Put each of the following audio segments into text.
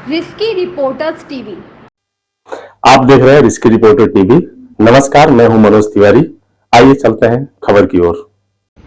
Risky reporters TV. आप देख रहे हैं रिस्की रिपोर्टर टीवी। नमस्कार, मैं हूं मनोज तिवारी। आइए चलते हैं खबर की ओर।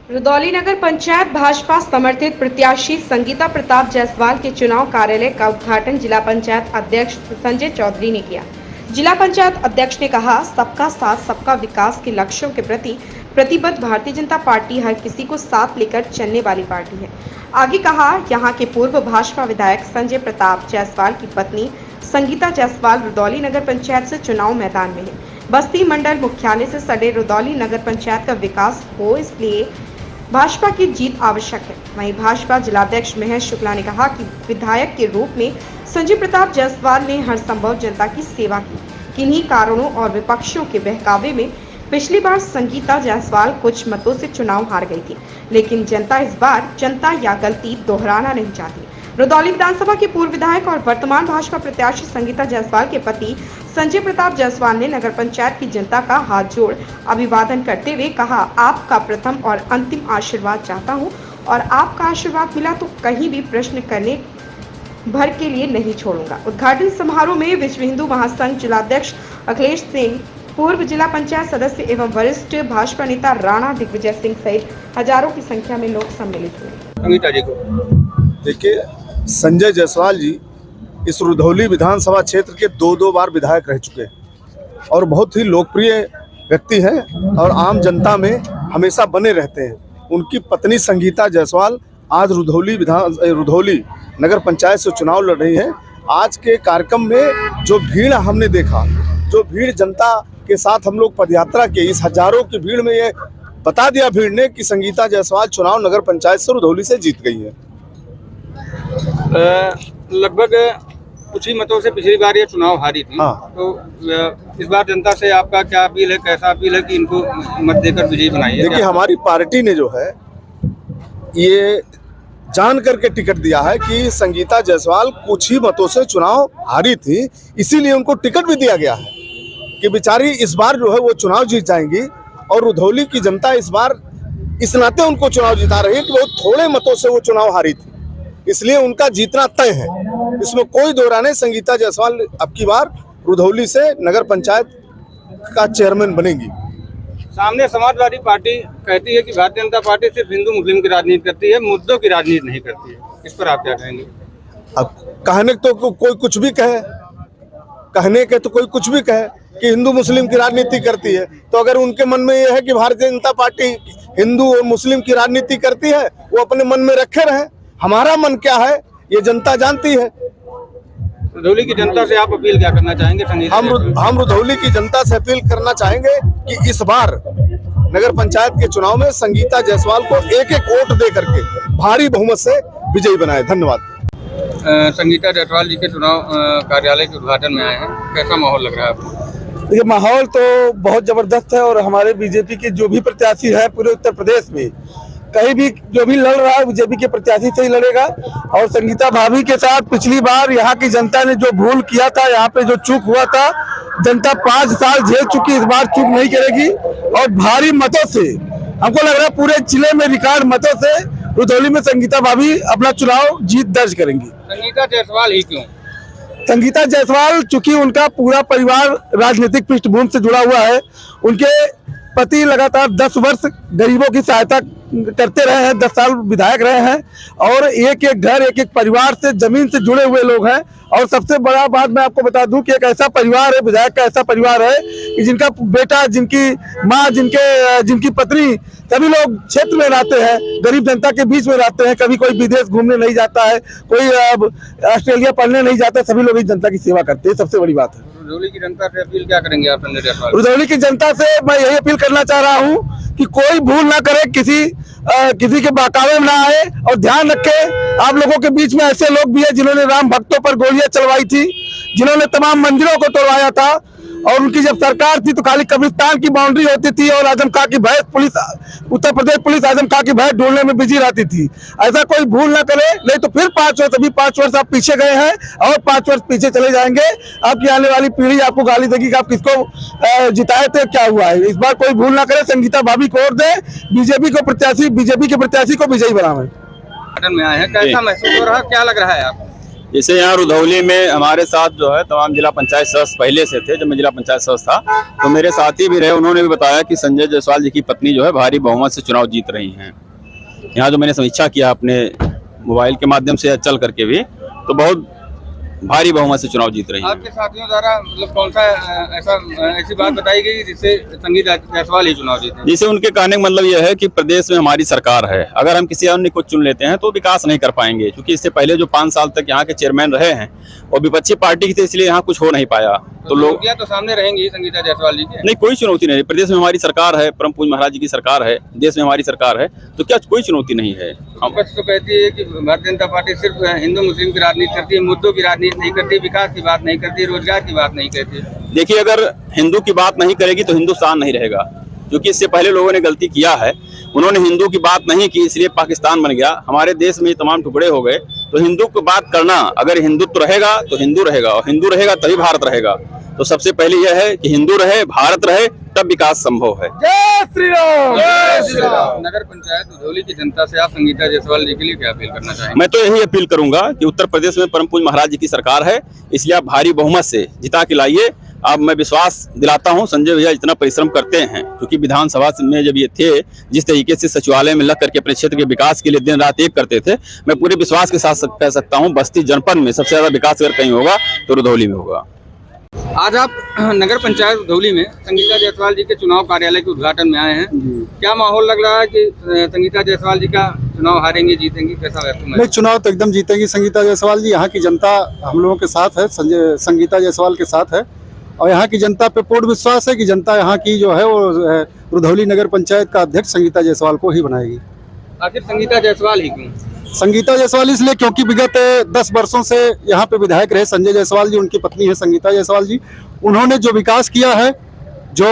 रुदौली नगर पंचायत भाजपा समर्थित प्रत्याशी संगीता प्रताप जायसवाल के चुनाव कार्यालय का उद्घाटन जिला पंचायत अध्यक्ष संजय चौधरी ने किया। जिला पंचायत अध्यक्ष ने कहा, सबका साथ सबका विकास के लक्ष्यों के प्रति प्रतिबद्ध भारतीय जनता पार्टी हर किसी को साथ लेकर चलने वाली पार्टी है। आगे कहा, यहां के पूर्व भाजपा विधायक संजय प्रताप जायसवाल की पत्नी संगीता जायसवाल रुदौली नगर पंचायत से चुनाव मैदान में है। बस्ती मंडल मुख्यालय से सटे रुदौली नगर पंचायत का विकास हो, इसलिए भाजपा की जीत आवश्यक है। वहीं भाजपा जिलाध्यक्ष महेश शुक्ला ने कहा कि विधायक के रूप में संजय प्रताप जायसवाल ने हर संभव जनता की सेवा की। किन्हीं कारणों और विपक्षियों के बहकावे में पिछली बार संगीता जायसवाल कुछ मतों से चुनाव हार गई थी, लेकिन जनता इस बार जनता या गलती दोहराना नहीं चाहती। रुदौली विधानसभा के पूर्व विधायक और वर्तमान भाजपा प्रत्याशी संगीता जायसवाल के पति संजय प्रताप जायसवाल ने नगर पंचायत की जनता का हाथ जोड़ अभिवादन करते हुए कहा, आपका प्रथम और अंतिम आशीर्वाद चाहता हूं और आपका आशीर्वाद मिला तो कहीं भी प्रश्न करने भर के लिए नहीं छोड़ूंगा। उद्घाटन समारोह में विश्व हिंदू महासंघ जिलाध्यक्ष अखिलेश सिंह, पूर्व जिला पंचायत सदस्य एवं वरिष्ठ भाजपा नेता राणा दिग्विजय सिंह सहित हजारों की संख्या में लोग सम्मिलित हुए। देखिए, संजय जायसवाल जी इस रुधौली विधानसभा क्षेत्र के दो बार विधायक रह चुके हैं और बहुत ही लोकप्रिय व्यक्ति हैं और आम जनता में हमेशा बने रहते हैं। उनकी पत्नी संगीता जायसवाल आज रुधौली नगर पंचायत से चुनाव लड़ रही है। आज के कार्यक्रम में जो भीड़ हमने देखा, जो भीड़ जनता के साथ हम लोग पदयात्रा के, इस हजारों की भीड़ में ये बता दिया भीड़ ने कि संगीता जायसवाल चुनाव नगर पंचायत से रुधौली से जीत गई है। लगभग कुछ ही मतों से पिछली बार ये चुनाव हारी थी। हाँ। तो इस बार जनता से आपका क्या अपील है, कैसा अपील है कि इनको मत देकर विजयी बनाइए? देखिए, हमारी पार्टी ने जो है ये जान करके टिकट दिया है कि संगीता जायसवाल कुछ ही मतों से चुनाव हारी थी, इसीलिए उनको टिकट भी दिया गया है कि बेचारी इस बार जो है वो चुनाव जीत जाएंगी। और रुधौली की जनता इस बार इस नाते उनको चुनाव जिता रही है कि बहुत थोड़े मतों से वो चुनाव हारी थी, इसलिए उनका जीतना तय है। इसमें कोई दो राय नहीं। संगीता जायसवाल अब की बार रुधौली से नगर पंचायत का चेयरमैन बनेंगी। सामने समाजवादी पार्टी कहती है कि भारतीय जनता पार्टी सिर्फ हिंदू मुस्लिम की राजनीति करती है, मुद्दों की राजनीति नहीं करती है। इस पर आप क्या कहेंगे? अब कहने तो कोई कुछ भी कहे, कहने के तो कोई कुछ भी कहे कि हिंदू मुस्लिम की राजनीति करती है, तो अगर उनके मन में यह है कि भारतीय जनता पार्टी हिंदू और मुस्लिम की राजनीति करती है, वो अपने मन में रखे रहे। हमारा मन क्या है ये जनता जानती है। रुधौली की जनता से आप अपील क्या करना चाहेंगे? हम रुधौली की जनता से अपील करना चाहेंगे कि इस बार नगर पंचायत के चुनाव में संगीता जायसवाल को एक वोट दे करके भारी बहुमत से विजयी बनाए। धन्यवाद। संगीता जायसवाल जी के चुनाव कार्यालय के उद्घाटन में आए हैं, कैसा माहौल लग रहा है आपको? ये माहौल तो बहुत जबरदस्त है और हमारे बीजेपी के जो भी प्रत्याशी है पूरे उत्तर प्रदेश में कहीं भी जो भी लड़ रहा है बीजेपी के प्रत्याशी से ही लड़ेगा। और संगीता भाभी के साथ पिछली बार यहाँ की जनता ने जो भूल किया था, यहाँ पे जो चूक हुआ था, जनता 5 साल झेल चुकी, इस बार चूक नहीं करेगी और भारी मतों से हमको लग रहा है पूरे जिले में रिकॉर्ड मतों से रुधौली में संगीता भाभी अपना चुनाव जीत दर्ज करेंगी। संगीता जायसवाल ही क्यों? संगीता जायसवाल चूंकि उनका पूरा परिवार राजनीतिक पृष्ठभूमि से जुड़ा हुआ है। उनके पति लगातार 10 वर्ष गरीबों की सहायता करते रहे हैं, 10 साल विधायक रहे हैं और एक एक घर, एक एक परिवार से, जमीन से जुड़े हुए लोग हैं। और सबसे बड़ा बात मैं आपको बता दूं कि एक ऐसा परिवार है, विधायक का ऐसा परिवार है कि जिनका बेटा, जिनकी माँ, जिनकी पत्नी, सभी लोग क्षेत्र में रहते हैं, गरीब जनता के बीच में रहते हैं। कभी कोई विदेश घूमने नहीं जाता है, कोई ऑस्ट्रेलिया पढ़ने नहीं जाता, सभी लोग इस जनता की सेवा करते हैं। सबसे बड़ी बात है। रुधौली की जनता से अपील क्या करेंगे आप संजय जायसवाल? रुधौली की जनता से मैं यही अपील करना चाह रहा हूँ कि कोई भूल ना करे, किसी के बहकावे में ना आए और ध्यान रखे। आप लोगों के बीच में ऐसे लोग भी हैं जिन्होंने राम भक्तों पर गोलियां चलवाई थी, जिन्होंने तमाम मंदिरों को तोड़वाया था और उनकी जब सरकार थी तो खाली कब्रिस्तान की बाउंड्री होती थी और आजम खां की भैंस पुलिस, उत्तर प्रदेश पुलिस आजम खां की भैंस ढूंढने में बिजी रहती थी। ऐसा कोई भूल ना करे, नहीं तो फिर 5 वर्ष, अभी 5 वर्ष आप पीछे गए हैं और 5 वर्ष पीछे चले जाएंगे। आपकी आने वाली पीढ़ी आपको गाली देगी कि आप किसको जिताए थे, क्या हुआ है। इस बार कोई भूल ना करे, संगीता भाभी को वोट दे, बीजेपी के प्रत्याशी को विजयी बनावे। में आए हैं, कैसा महसूस हो रहा है, क्या लग रहा है आपको? जैसे यहाँ रुधौली में हमारे साथ जो है तमाम जिला पंचायत सदस्य पहले से थे। जब मैं जिला पंचायत सदस्य था तो मेरे साथी भी रहे, उन्होंने भी बताया कि संजय जायसवाल जी की पत्नी जो है भारी बहुमत से चुनाव जीत रही हैं। यहाँ जो मैंने समीक्षा किया अपने मोबाइल के माध्यम से चल करके भी, तो बहुत भारी बहुमत से चुनाव जीत रही है। आपके साथियों द्वारा मतलब कौन सा ऐसी बात बताई गई जिससे संगीता जायसवाल ही चुनाव जीते? जिसे उनके कहने का मतलब यह है कि प्रदेश में हमारी सरकार है, अगर हम किसी अन्य को चुन लेते हैं तो विकास नहीं कर पाएंगे, क्योंकि इससे पहले जो 5 साल तक यहाँ के चेयरमैन रहे हैं और विपक्षी पार्टी की थे, इसलिए यहाँ कुछ हो नहीं पाया। तो लोग तो सामने रहेंगी संगीता जायसवाल जी के? नहीं, कोई चुनौती नहीं। प्रदेश में हमारी सरकार है, परम पूज्य महाराज जी की सरकार है, देश में हमारी सरकार है, तो क्या कोई चुनौती नहीं है। विपक्ष तो कहती है कि भारतीय जनता पार्टी सिर्फ हिंदू मुस्लिम की राजनीति करती है, मुद्दों की राजनीति नहीं करती, विकास की बात नहीं करती, रोजगार की बात नहीं कहती। देखिए, अगर हिंदू की बात नहीं करेगी तो हिंदुस्तान नहीं रहेगा, क्योंकि इससे पहले लोगों ने गलती किया है। उन्होंने हिंदू की बात नहीं की, इसलिए पाकिस्तान बन गया। हमारे देश में तमाम टुकड़े हो गए। तो हिंदू की बात करना, अगर हिंदुत्व रहेगा तो हिंदू रहेगा, और हिंदू रहेगा तभी भारत रहेगा। तो सबसे पहले यह है कि हिंदू रहे, भारत रहे, तब विकास संभव है। जय श्री राम। जय श्री राम। नगर पंचायत रुधौली की जनता से आप संगीता जायसवाल जी के लिए क्या अपील करना चाहेंगे? मैं तो यही अपील करूंगा कि उत्तर प्रदेश में परम पूज्य महाराज जी की सरकार है, इसलिए आप भारी बहुमत से जिता के लाइए। अब मैं विश्वास दिलाता हूं संजय भैया इतना परिश्रम करते हैं, क्योंकि विधानसभा में जब ये थे, जिस तरीके से सचिवालय में लग करके अपने क्षेत्र के विकास के लिए दिन रात एक करते थे, मैं पूरे विश्वास के साथ कह सकता हूं बस्ती जनपद में सबसे ज्यादा विकास अगर कहीं होगा तो रुधौली में होगा। आज आप नगर पंचायत रुधौली में संगीता जायसवाल जी के चुनाव कार्यालय के उद्घाटन में आए हैं। क्या माहौल लग रहा है कि संगीता जायसवाल जी का चुनाव हारेंगे, जीतेंगी, कैसा है? नहीं, चुनाव तो एकदम जीतेंगी संगीता जायसवाल जी। यहाँ की जनता हम लोगों के साथ है, संगीता जायसवाल के साथ है, और यहाँ की जनता पे पूर्ण विश्वास है कि जनता यहाँ की जो है वो रुधौली नगर पंचायत का अध्यक्ष संगीता जायसवाल को ही बनाएगी। आखिर संगीता जायसवाल ही क्यों? संगीता जायसवाल इसलिए क्योंकि विगत 10 वर्षों से यहाँ पे विधायक रहे संजय जायसवाल जी, उनकी पत्नी है संगीता जायसवाल जी। उन्होंने जो विकास किया है, जो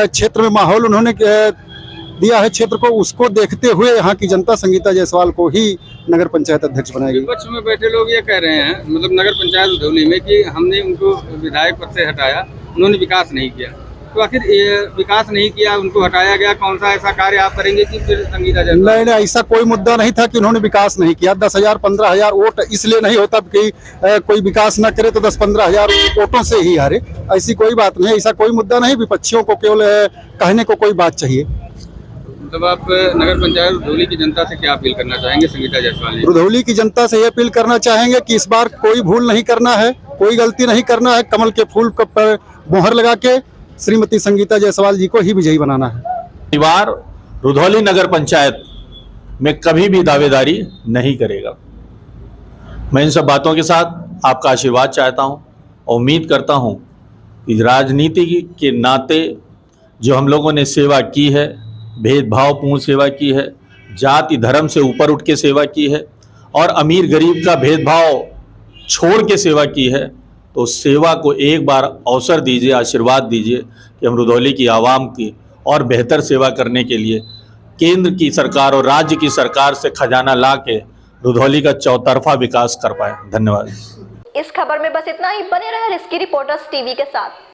क्षेत्र में माहौल उन्होंने दिया है क्षेत्र को, उसको देखते हुए यहाँ की जनता संगीता जायसवाल को ही नगर पंचायत अध्यक्ष बनाएगी। विपक्ष में बैठे लोग ये कह रहे हैं, मतलब नगर पंचायत रुधौली में, कि हमने उनको विधायक पद से हटाया, उन्होंने विकास नहीं किया। तो आखिर ये विकास नहीं किया, उनको हटाया गया, कौन सा ऐसा कार्य आप करेंगे कि फिर संगीता जायसवाल? नहीं, ऐसा कोई मुद्दा नहीं था कि उन्होंने विकास नहीं किया। 10,000 15,000 वोट इसलिए नहीं होता कि कोई विकास न करे तो 10-15 हजार वोटों से ही हारे, ऐसी कोई बात नहीं, ऐसा कोई मुद्दा नहीं। विपक्षियों को केवल कहने को कोई बात चाहिए। मतलब आप नगर पंचायत रुधौली की जनता से क्या अपील करना चाहेंगे संगीता जायसवाल जी? रुधौली की जनता से ये अपील करना चाहेंगे कि इस बार कोई भूल नहीं करना है, कोई गलती नहीं करना है। कमल के फूल पर मोहर लगा के श्रीमती संगीता जायसवाल जी को ही विजयी बनाना है। परिवार रुधौली नगर पंचायत में कभी भी दावेदारी नहीं करेगा। मैं इन सब बातों के साथ आपका आशीर्वाद चाहता हूं और उम्मीद करता हूं कि राजनीति के नाते जो हम लोगों ने सेवा की है, भेदभावपूर्ण सेवा की है, जाति धर्म से ऊपर उठ के सेवा की है और अमीर गरीब का भेदभाव छोड़ के सेवा की है, तो सेवा को एक बार अवसर दीजिए, आशीर्वाद दीजिए कि हम रुधौली की आवाम की और बेहतर सेवा करने के लिए केंद्र की सरकार और राज्य की सरकार से खजाना ला के रुधौली का चौतरफा विकास कर पाए। धन्यवाद। इस खबर में बस इतना ही। बने रहे रिस्की रिपोर्टर्स टीवी के साथ।